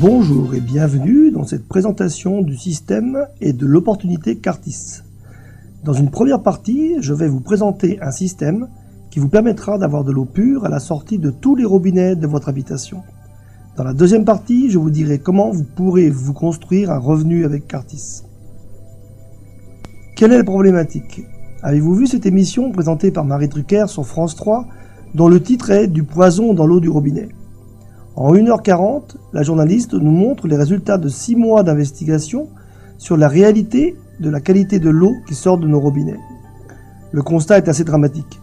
Bonjour et bienvenue dans cette présentation du système et de l'opportunité Cartis. Dans une première partie, je vais vous présenter un système qui vous permettra d'avoir de l'eau pure à la sortie de tous les robinets de votre habitation. Dans la deuxième partie, je vous dirai comment vous pourrez vous construire un revenu avec Cartis. Quelle est la problématique? Avez-vous vu cette émission présentée par Marie Drucker sur France 3 dont le titre est « Du poison dans l'eau du robinet ». En 1h40, la journaliste nous montre les résultats de 6 mois d'investigation sur la réalité de la qualité de l'eau qui sort de nos robinets. Le constat est assez dramatique.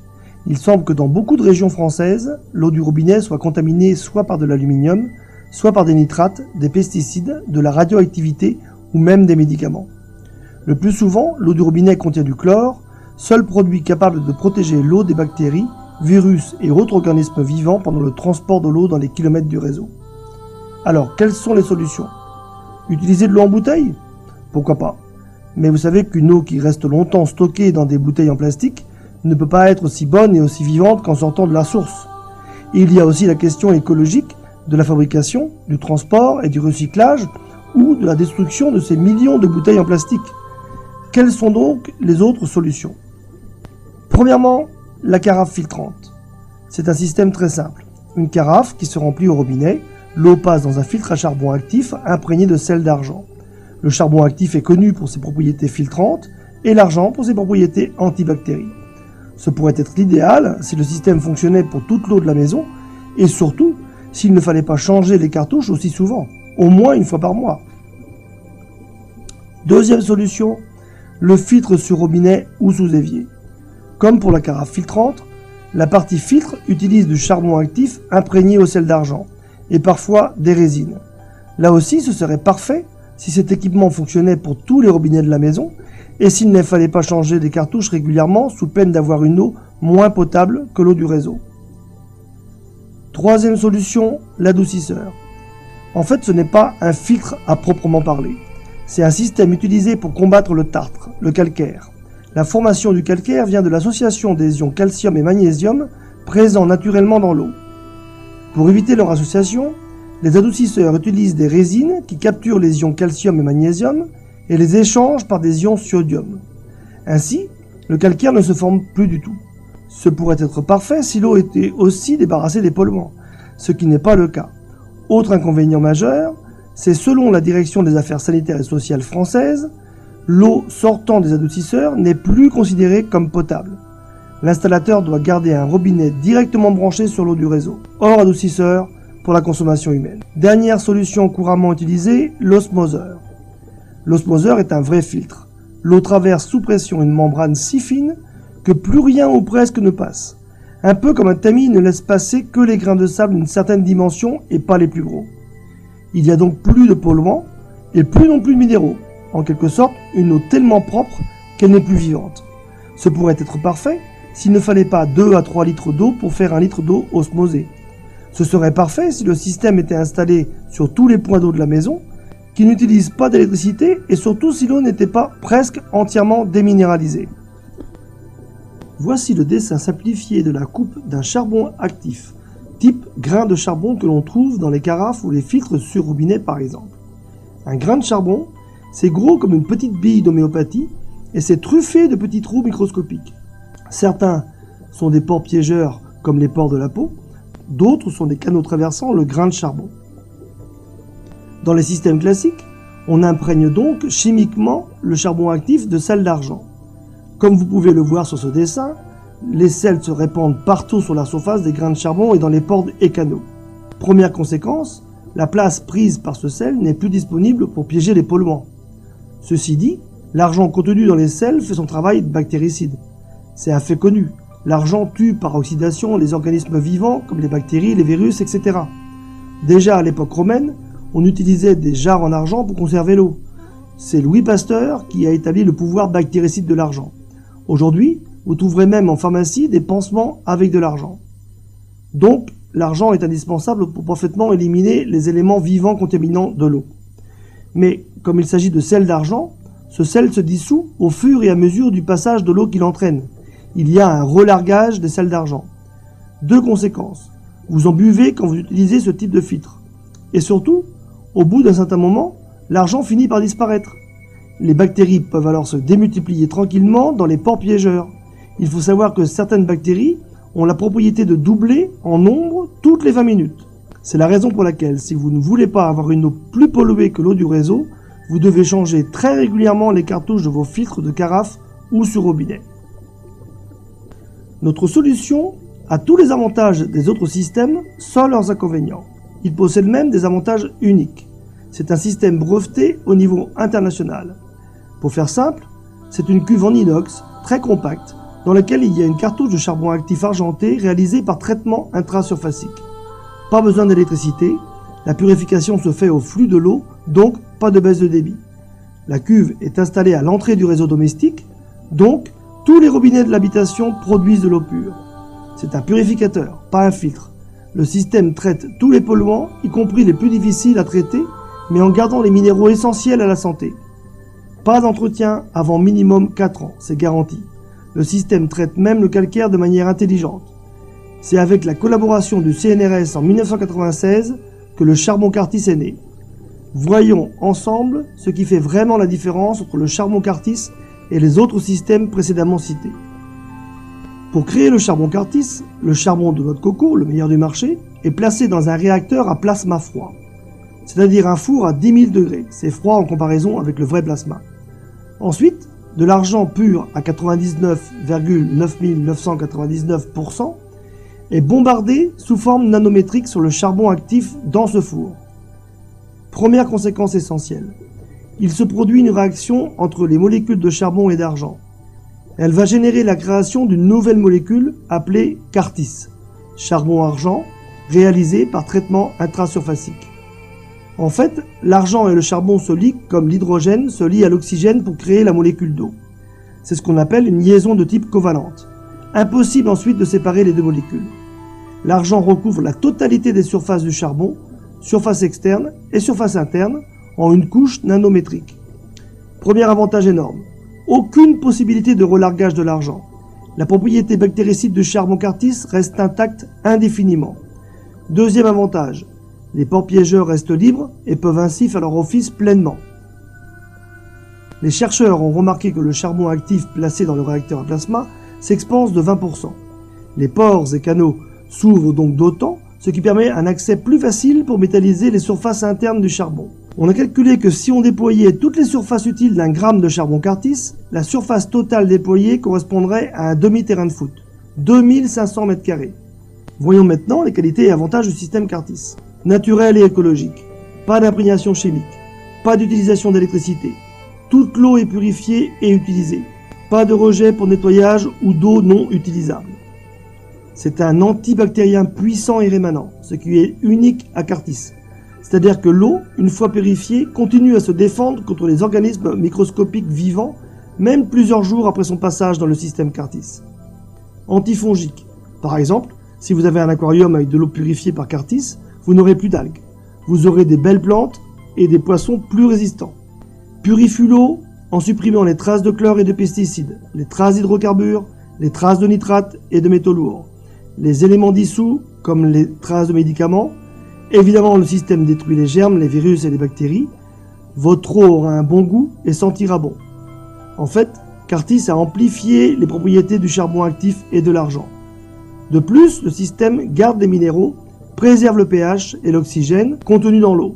Il semble que dans beaucoup de régions françaises, l'eau du robinet soit contaminée soit par de l'aluminium, soit par des nitrates, des pesticides, de la radioactivité ou même des médicaments. Le plus souvent, l'eau du robinet contient du chlore, seul produit capable de protéger l'eau des bactéries, virus et autres organismes vivants pendant le transport de l'eau dans les kilomètres du réseau. Alors, quelles sont les solutions? Utiliser de l'eau en bouteille? Pourquoi pas? Mais vous savez qu'une eau qui reste longtemps stockée dans des bouteilles en plastique ne peut pas être aussi bonne et aussi vivante qu'en sortant de la source. Et il y a aussi la question écologique de la fabrication, du transport et du recyclage ou de la destruction de ces millions de bouteilles en plastique. Quelles sont donc les autres solutions? Premièrement, la carafe filtrante. C'est un système très simple. Une carafe qui se remplit au robinet, l'eau passe dans un filtre à charbon actif imprégné de sel d'argent. Le charbon actif est connu pour ses propriétés filtrantes et l'argent pour ses propriétés antibactéries. Ce pourrait être l'idéal si le système fonctionnait pour toute l'eau de la maison et surtout s'il ne fallait pas changer les cartouches aussi souvent, au moins une fois par mois. Deuxième solution, le filtre sur robinet ou sous évier. Comme pour la carafe filtrante, la partie filtre utilise du charbon actif imprégné au sel d'argent et parfois des résines. Là aussi, ce serait parfait si cet équipement fonctionnait pour tous les robinets de la maison et s'il ne fallait pas changer les cartouches régulièrement sous peine d'avoir une eau moins potable que l'eau du réseau. Troisième solution, l'adoucisseur. En fait, ce n'est pas un filtre à proprement parler. C'est un système utilisé pour combattre le tartre, le calcaire. La formation du calcaire vient de l'association des ions calcium et magnésium présents naturellement dans l'eau. Pour éviter leur association, les adoucisseurs utilisent des résines qui capturent les ions calcium et magnésium et les échangent par des ions sodium. Ainsi, le calcaire ne se forme plus du tout. Ce pourrait être parfait si l'eau était aussi débarrassée des polluants, ce qui n'est pas le cas. Autre inconvénient majeur, c'est selon la direction des affaires sanitaires et sociales françaises, l'eau sortant des adoucisseurs n'est plus considérée comme potable. L'installateur doit garder un robinet directement branché sur l'eau du réseau, hors adoucisseur pour la consommation humaine. Dernière solution couramment utilisée, l'osmoseur. L'osmoseur est un vrai filtre. L'eau traverse sous pression une membrane si fine que plus rien ou presque ne passe. Un peu comme un tamis ne laisse passer que les grains de sable d'une certaine dimension et pas les plus gros. Il y a donc plus de polluants et plus non plus de minéraux. En quelque sorte, une eau tellement propre qu'elle n'est plus vivante. Ce pourrait être parfait s'il ne fallait pas 2 à 3 litres d'eau pour faire 1 litre d'eau osmosée. Ce serait parfait si le système était installé sur tous les points d'eau de la maison, qui n'utilisent pas d'électricité et surtout si l'eau n'était pas presque entièrement déminéralisée. Voici le dessin simplifié de la coupe d'un charbon actif, type grain de charbon que l'on trouve dans les carafes ou les filtres sur robinet par exemple. Un grain de charbon, c'est gros comme une petite bille d'homéopathie et c'est truffé de petits trous microscopiques. Certains sont des pores piégeurs comme les pores de la peau, d'autres sont des canaux traversant le grain de charbon. Dans les systèmes classiques, on imprègne donc chimiquement le charbon actif de sel d'argent. Comme vous pouvez le voir sur ce dessin, les sels se répandent partout sur la surface des grains de charbon et dans les pores et canaux. Première conséquence, la place prise par ce sel n'est plus disponible pour piéger les polluants. Ceci dit, l'argent contenu dans les sels fait son travail de bactéricide. C'est un fait connu. L'argent tue par oxydation les organismes vivants comme les bactéries, les virus, etc. Déjà à l'époque romaine, on utilisait des jarres en argent pour conserver l'eau. C'est Louis Pasteur qui a établi le pouvoir bactéricide de l'argent. Aujourd'hui, vous trouverez même en pharmacie des pansements avec de l'argent. Donc, l'argent est indispensable pour parfaitement éliminer les éléments vivants contaminants de l'eau. Mais comme il s'agit de sel d'argent, ce sel se dissout au fur et à mesure du passage de l'eau qu'il entraîne. Il y a un relargage des sels d'argent. Deux conséquences. Vous en buvez quand vous utilisez ce type de filtre. Et surtout, Au bout d'un certain moment, l'argent finit par disparaître. Les bactéries peuvent alors se démultiplier tranquillement dans les pores piégeurs. Il faut savoir que certaines bactéries ont la propriété de doubler en nombre toutes les 20 minutes. C'est la raison pour laquelle, si vous ne voulez pas avoir une eau plus polluée que l'eau du réseau, vous devez changer très régulièrement les cartouches de vos filtres de carafe ou sur robinet. Notre solution a tous les avantages des autres systèmes sans leurs inconvénients. Il possède même des avantages uniques. C'est un système breveté au niveau international. Pour faire simple, c'est une cuve en inox très compacte dans laquelle il y a une cartouche de charbon actif argenté réalisée par traitement intrasurfacique. Pas besoin d'électricité, la purification se fait au flux de l'eau, donc pas de baisse de débit. La cuve est installée à l'entrée du réseau domestique, donc tous les robinets de l'habitation produisent de l'eau pure. C'est un purificateur, pas un filtre. Le système traite tous les polluants, y compris les plus difficiles à traiter, mais en gardant les minéraux essentiels à la santé. Pas d'entretien avant minimum 4 ans, c'est garanti. Le système traite même le calcaire de manière intelligente. C'est avec la collaboration du CNRS en 1996 que le charbon Cartis est né. Voyons ensemble ce qui fait vraiment la différence entre le charbon Cartis et les autres systèmes précédemment cités. Pour créer le charbon Cartis, le charbon de noix de coco, le meilleur du marché, est placé dans un réacteur à plasma froid, c'est-à-dire un four à 10 000 degrés. C'est froid en comparaison avec le vrai plasma. Ensuite, de l'argent pur à 99,9999% est bombardé sous forme nanométrique sur le charbon actif dans ce four. Première conséquence essentielle, il se produit une réaction entre les molécules de charbon et d'argent. Elle va générer la création d'une nouvelle molécule appelée Cartis, charbon-argent, réalisé par traitement intrasurfacique. En fait, l'argent et le charbon se lient comme l'hydrogène se lie à l'oxygène pour créer la molécule d'eau. C'est ce qu'on appelle une liaison de type covalente. Impossible ensuite de séparer les deux molécules. L'argent recouvre la totalité des surfaces du charbon, surface externe et surface interne, en une couche nanométrique. Premier avantage énorme, aucune possibilité de relargage de l'argent. La propriété bactéricide du charbon Cartis reste intacte indéfiniment. Deuxième avantage, les pores piégeurs restent libres et peuvent ainsi faire leur office pleinement. Les chercheurs ont remarqué que le charbon actif placé dans le réacteur à plasma s'expanse de 20%. Les pores et canaux s'ouvrent donc d'autant, ce qui permet un accès plus facile pour métalliser les surfaces internes du charbon. On a calculé que si on déployait toutes les surfaces utiles d'un gramme de charbon Cartis, la surface totale déployée correspondrait à un demi-terrain de foot, 2500 m². Voyons maintenant les qualités et avantages du système Cartis. Naturel et écologique, pas d'imprégnation chimique, pas d'utilisation d'électricité, toute l'eau est purifiée et utilisée, pas de rejet pour nettoyage ou d'eau non utilisable. C'est un antibactérien puissant et rémanent, ce qui est unique à Cartis. C'est-à-dire que l'eau, une fois purifiée, continue à se défendre contre les organismes microscopiques vivants, même plusieurs jours après son passage dans le système Cartis. Antifongique. Par exemple, si vous avez un aquarium avec de l'eau purifiée par Cartis, vous n'aurez plus d'algues. Vous aurez des belles plantes et des poissons plus résistants. Purifie l'eau en supprimant les traces de chlore et de pesticides, les traces d'hydrocarbures, les traces de nitrates et de métaux lourds, les éléments dissous comme les traces de médicaments. Évidemment, le système détruit les germes, les virus et les bactéries. Votre eau aura un bon goût et sentira bon. En fait, Cartis a amplifié les propriétés du charbon actif et de l'argent. De plus, le système garde les minéraux, préserve le pH et l'oxygène contenus dans l'eau.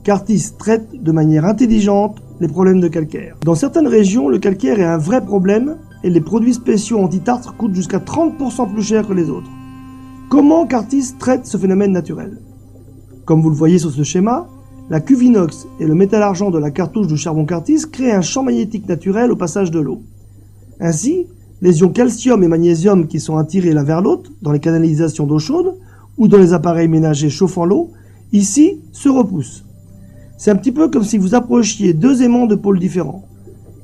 Cartis traite de manière intelligente les problèmes de calcaire. Dans certaines régions, le calcaire est un vrai problème et les produits spéciaux anti-tartre coûtent jusqu'à 30% plus cher que les autres. Comment Cartis traite ce phénomène naturel? Comme vous le voyez sur ce schéma, la cuve inox et le métal argent de la cartouche du charbon Cartis créent un champ magnétique naturel au passage de l'eau. Ainsi, les ions calcium et magnésium qui sont attirés l'un vers l'autre dans les canalisations d'eau chaude ou dans les appareils ménagers chauffant l'eau, ici, se repoussent. C'est un petit peu comme si vous approchiez deux aimants de pôles différents.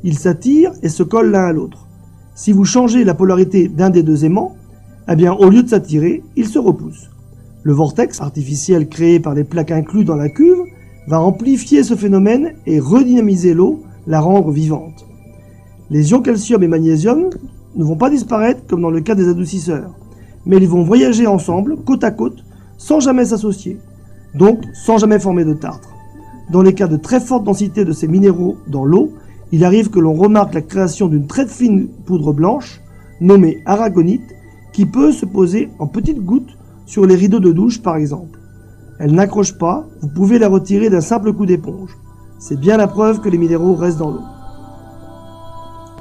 Ils s'attirent et se collent l'un à l'autre. Si vous changez la polarité d'un des deux aimants, eh bien, au lieu de s'attirer, ils se repoussent. Le vortex artificiel créé par les plaques inclus dans la cuve va amplifier ce phénomène et redynamiser l'eau, la rendre vivante. Les ions calcium et magnésium ne vont pas disparaître comme dans le cas des adoucisseurs, mais ils vont voyager ensemble, côte à côte, sans jamais s'associer, donc sans jamais former de tartre. dans les cas de très forte densité de ces minéraux dans l'eau, il arrive que l'on remarque la création d'une très fine poudre blanche, nommée aragonite, qui peut se poser en petites gouttes sur les rideaux de douche par exemple. Elle n'accroche pas, vous pouvez la retirer d'un simple coup d'éponge. C'est bien la preuve que les minéraux restent dans l'eau.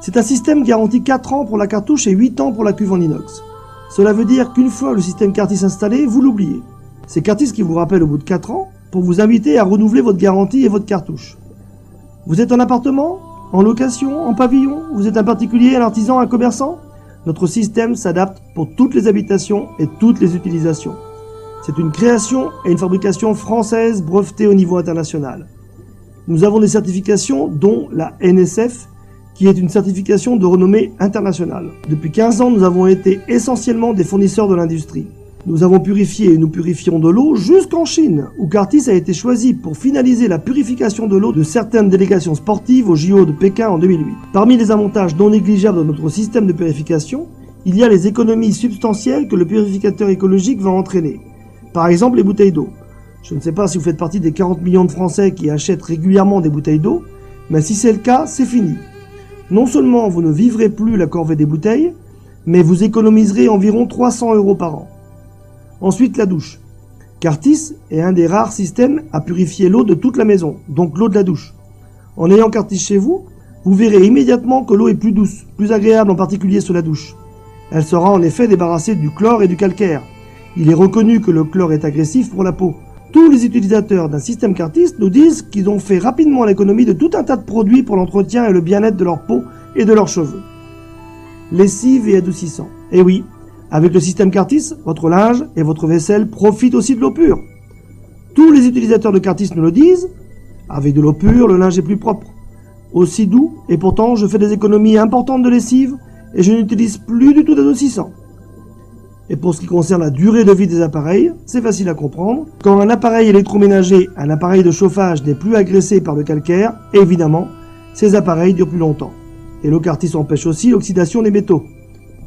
C'est un système garanti 4 ans pour la cartouche et 8 ans pour la cuve en inox. Cela veut dire qu'une fois le système Cartis installé, vous l'oubliez. C'est Cartis qui vous rappelle au bout de 4 ans pour vous inviter à renouveler votre garantie et votre cartouche. Vous êtes en appartement, en location, en pavillon, vous êtes un particulier, un artisan, un commerçant? Notre système s'adapte pour toutes les habitations et toutes les utilisations. C'est une création et une fabrication française brevetée au niveau international. Nous avons des certifications dont la NSF, qui est une certification de renommée internationale. Depuis 15 ans, nous avons été essentiellement des fournisseurs de l'industrie. Nous avons purifié et nous purifions de l'eau jusqu'en Chine, où Cartis a été choisi pour finaliser la purification de l'eau de certaines délégations sportives au JO de Pékin en 2008. Parmi les avantages non négligeables de notre système de purification, il y a les économies substantielles que le purificateur écologique va entraîner. Par exemple, les bouteilles d'eau. Je ne sais pas si vous faites partie des 40 millions de Français qui achètent régulièrement des bouteilles d'eau, mais si c'est le cas, c'est fini. Non seulement vous ne vivrez plus la corvée des bouteilles, mais vous économiserez environ 300 € par an. Ensuite, la douche. Cartis est un des rares systèmes à purifier l'eau de toute la maison, donc l'eau de la douche. En ayant Cartis chez vous, vous verrez immédiatement que l'eau est plus douce, plus agréable en particulier sous la douche. Elle sera en effet débarrassée du chlore et du calcaire. Il est reconnu que le chlore est agressif pour la peau. Tous les utilisateurs d'un système Cartis nous disent qu'ils ont fait rapidement l'économie de tout un tas de produits pour l'entretien et le bien-être de leur peau et de leurs cheveux. Lessive et adoucissant. Et oui, avec le système Cartis, votre linge et votre vaisselle profitent aussi de l'eau pure. Tous les utilisateurs de Cartis nous le disent. Avec de l'eau pure, le linge est plus propre, aussi doux, et pourtant je fais des économies importantes de lessive et je n'utilise plus du tout d'adoucissant. Et pour ce qui concerne la durée de vie des appareils, c'est facile à comprendre. Quand un appareil électroménager, un appareil de chauffage n'est plus agressé par le calcaire, évidemment, ces appareils durent plus longtemps. Et l'eau Cartis empêche aussi l'oxydation des métaux.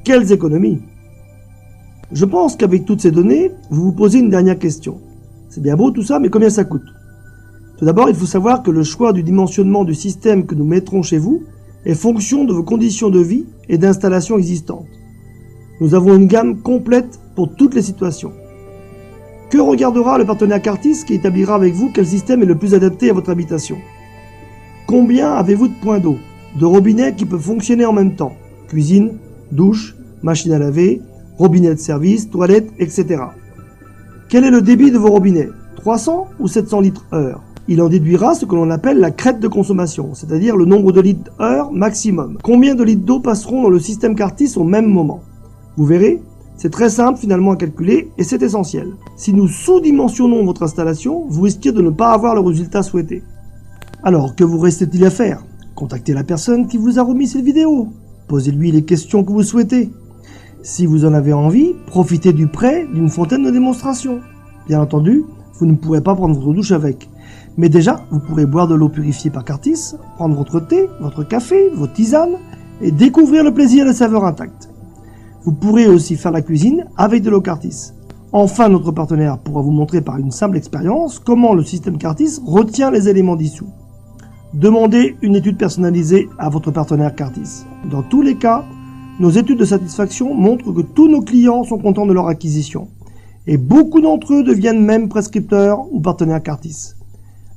Quelles économies! Je pense qu'avec toutes ces données, vous vous posez une dernière question. C'est bien beau tout ça, mais combien ça coûte? Tout d'abord, il faut savoir que le choix du dimensionnement du système que nous mettrons chez vous est fonction de vos conditions de vie et d'installation existantes. Nous avons une gamme complète pour toutes les situations. Que regardera le partenaire Cartis qui établira avec vous quel système est le plus adapté à votre habitation? Combien avez-vous de points d'eau, de robinets qui peuvent fonctionner en même temps? Cuisine, douche, machine à laver, robinet de service, toilette, etc. Quel est le débit de vos robinets? 300 ou 700 litres heure? Il en déduira ce que l'on appelle la crête de consommation, c'est-à-dire le nombre de litres heure maximum. Combien de litres d'eau passeront dans le système Cartis au même moment? Vous verrez, c'est très simple finalement à calculer et c'est essentiel. Si nous sous-dimensionnons votre installation, vous risquez de ne pas avoir le résultat souhaité. Alors, que vous reste-t-il à faire? Contactez la personne qui vous a remis cette vidéo. Posez-lui les questions que vous souhaitez. Si vous en avez envie, profitez du prêt d'une fontaine de démonstration. Bien entendu, vous ne pourrez pas prendre votre douche avec. Mais déjà, vous pourrez boire de l'eau purifiée par Cartis, prendre votre thé, votre café, vos tisanes et découvrir le plaisir et la saveur intacte. Vous pourrez aussi faire la cuisine avec de l'eau Cartis. Enfin, notre partenaire pourra vous montrer par une simple expérience comment le système Cartis retient les éléments dissous. Demandez une étude personnalisée à votre partenaire Cartis. Dans tous les cas, nos études de satisfaction montrent que tous nos clients sont contents de leur acquisition. Et beaucoup d'entre eux deviennent même prescripteurs ou partenaires Cartis.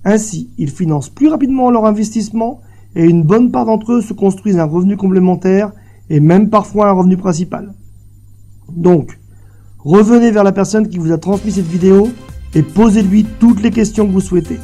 Ainsi, ils financent plus rapidement leur investissement et une bonne part d'entre eux se construisent un revenu complémentaire et même parfois un revenu principal. Donc, revenez vers la personne qui vous a transmis cette vidéo et posez-lui toutes les questions que vous souhaitez.